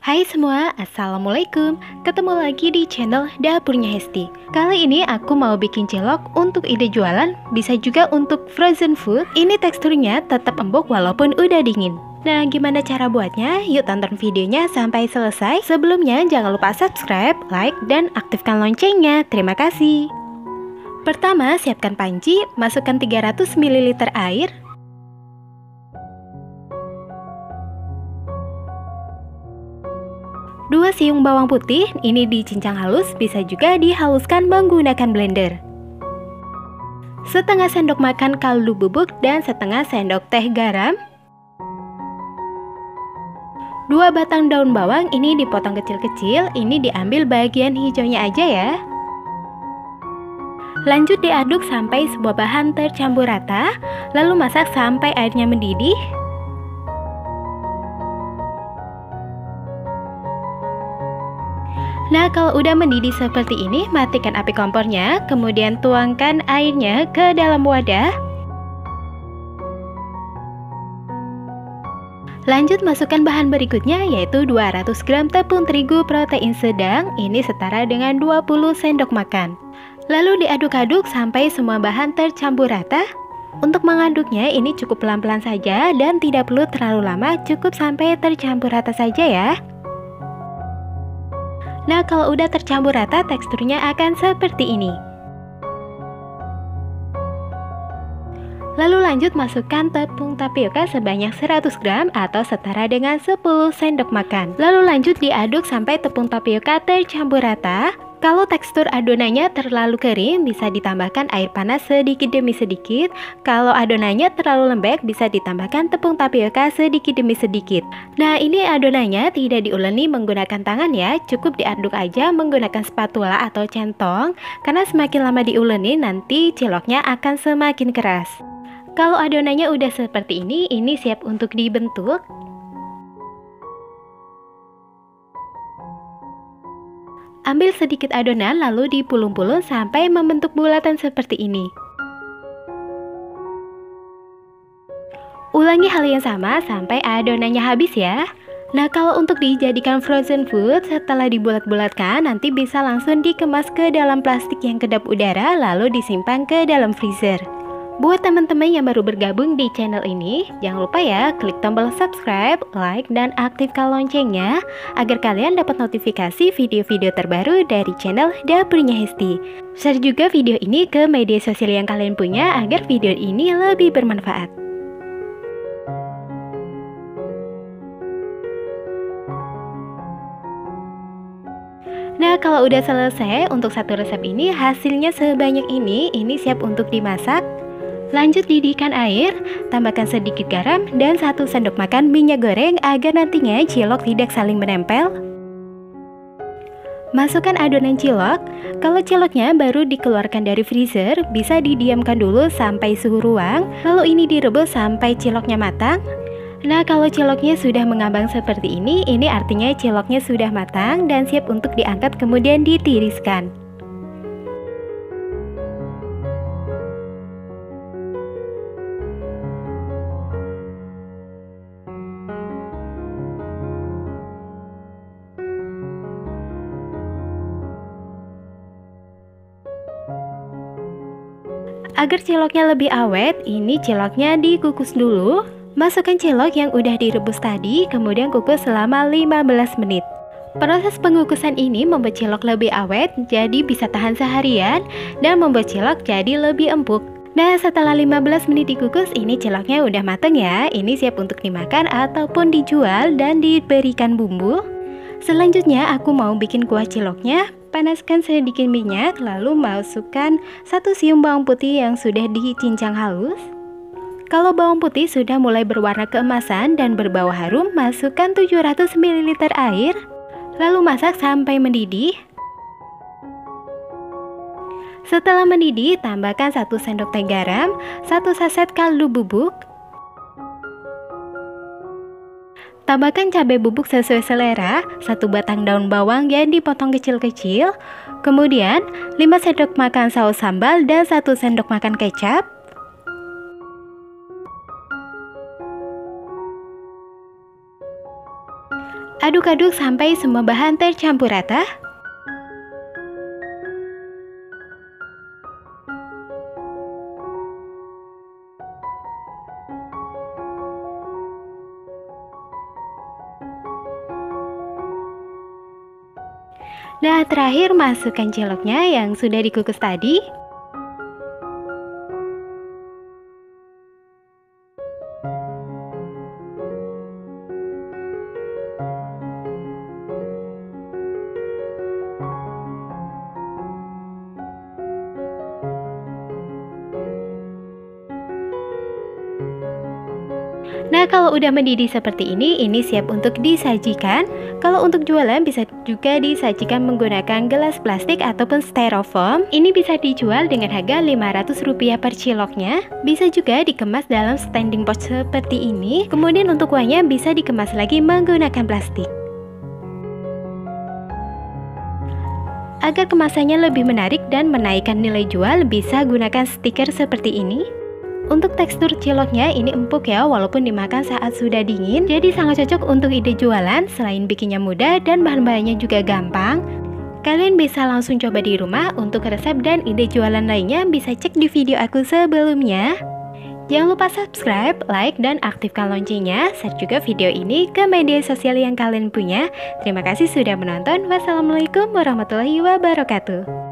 Hai semua, Assalamualaikum. Ketemu lagi di channel Dapurnya Hesti. Kali ini aku mau bikin cilok untuk ide jualan, bisa juga untuk frozen food. Ini teksturnya tetap empuk walaupun udah dingin. Nah, gimana cara buatnya? Yuk tonton videonya sampai selesai. Sebelumnya jangan lupa subscribe, like, dan aktifkan loncengnya. Terima kasih. Pertama, siapkan panci, masukkan 300 ml air. Dua siung bawang putih, ini dicincang halus, bisa juga dihaluskan menggunakan blender. Setengah sendok makan kaldu bubuk dan setengah sendok teh garam. 2 batang daun bawang, ini dipotong kecil-kecil, ini diambil bagian hijaunya aja ya. Lanjut diaduk sampai semua bahan tercampur rata, lalu masak sampai airnya mendidih. Nah, kalau udah mendidih seperti ini, matikan api kompornya, kemudian tuangkan airnya ke dalam wadah. Lanjut masukkan bahan berikutnya, yaitu 200 gram tepung terigu protein sedang, ini setara dengan 20 sendok makan. Lalu diaduk-aduk sampai semua bahan tercampur rata. Untuk mengaduknya ini cukup pelan-pelan saja dan tidak perlu terlalu lama, cukup sampai tercampur rata saja ya. Nah, kalau udah tercampur rata, teksturnya akan seperti ini. Lalu lanjut masukkan tepung tapioka sebanyak 100 gram atau setara dengan 10 sendok makan. Lalu lanjut diaduk sampai tepung tapioka tercampur rata. Kalau tekstur adonannya terlalu kering, bisa ditambahkan air panas sedikit demi sedikit. Kalau adonannya terlalu lembek, bisa ditambahkan tepung tapioka sedikit demi sedikit. Nah, ini adonannya tidak diuleni menggunakan tangan ya, cukup diaduk aja menggunakan spatula atau centong. Karena semakin lama diuleni, nanti ciloknya akan semakin keras. Kalau adonannya udah seperti ini siap untuk dibentuk. Ambil sedikit adonan lalu dipulung-pulung sampai membentuk bulatan seperti ini. Ulangi hal yang sama sampai adonannya habis ya. Nah, kalau untuk dijadikan frozen food, setelah dibulat-bulatkan nanti bisa langsung dikemas ke dalam plastik yang kedap udara lalu disimpan ke dalam freezer. Buat teman-teman yang baru bergabung di channel ini, jangan lupa ya klik tombol subscribe, like, dan aktifkan loncengnya agar kalian dapat notifikasi video-video terbaru dari channel Dapurnya Hesti. Share juga video ini ke media sosial yang kalian punya agar video ini lebih bermanfaat. Nah, kalau udah selesai untuk satu resep ini, hasilnya sebanyak ini siap untuk dimasak. Lanjut didihkan air, tambahkan sedikit garam dan 1 sendok makan minyak goreng agar nantinya cilok tidak saling menempel. Masukkan adonan cilok. Kalau ciloknya baru dikeluarkan dari freezer, bisa didiamkan dulu sampai suhu ruang, lalu ini direbus sampai ciloknya matang. Nah, kalau ciloknya sudah mengambang seperti ini artinya ciloknya sudah matang dan siap untuk diangkat kemudian ditiriskan. Agar ciloknya lebih awet, ini ciloknya dikukus dulu. Masukkan cilok yang udah direbus tadi, kemudian kukus selama 15 menit. Proses pengukusan ini membuat cilok lebih awet, jadi bisa tahan seharian, dan membuat cilok jadi lebih empuk. Nah, setelah 15 menit dikukus, ini ciloknya udah mateng ya. Ini siap untuk dimakan ataupun dijual dan diberikan bumbu. Selanjutnya aku mau bikin kuah ciloknya. Panaskan sedikit minyak, lalu masukkan 1 siung bawang putih yang sudah dicincang halus. Kalau bawang putih sudah mulai berwarna keemasan dan berbau harum, masukkan 700 ml air, lalu masak sampai mendidih. Setelah mendidih, tambahkan 1 sendok teh garam, 1 saset kaldu bubuk. Tambahkan cabai bubuk sesuai selera, 1 batang daun bawang yang dipotong kecil-kecil, kemudian 5 sendok makan saus sambal dan 1 sendok makan kecap. Aduk-aduk sampai semua bahan tercampur rata. Nah, terakhir masukkan ciloknya yang sudah dikukus tadi. Nah, kalau udah mendidih seperti ini siap untuk disajikan. Kalau untuk jualan bisa juga disajikan menggunakan gelas plastik ataupun styrofoam. Ini bisa dijual dengan harga Rp500 per ciloknya. Bisa juga dikemas dalam standing box seperti ini. Kemudian untuk kuahnya bisa dikemas lagi menggunakan plastik. Agar kemasannya lebih menarik dan menaikkan nilai jual, bisa gunakan stiker seperti ini. Untuk tekstur ciloknya ini empuk ya, walaupun dimakan saat sudah dingin. Jadi sangat cocok untuk ide jualan. Selain bikinnya mudah dan bahan-bahannya juga gampang, kalian bisa langsung coba di rumah. Untuk resep dan ide jualan lainnya bisa cek di video aku sebelumnya. Jangan lupa subscribe, like, dan aktifkan loncengnya. Share juga video ini ke media sosial yang kalian punya. Terima kasih sudah menonton. Wassalamualaikum warahmatullahi wabarakatuh.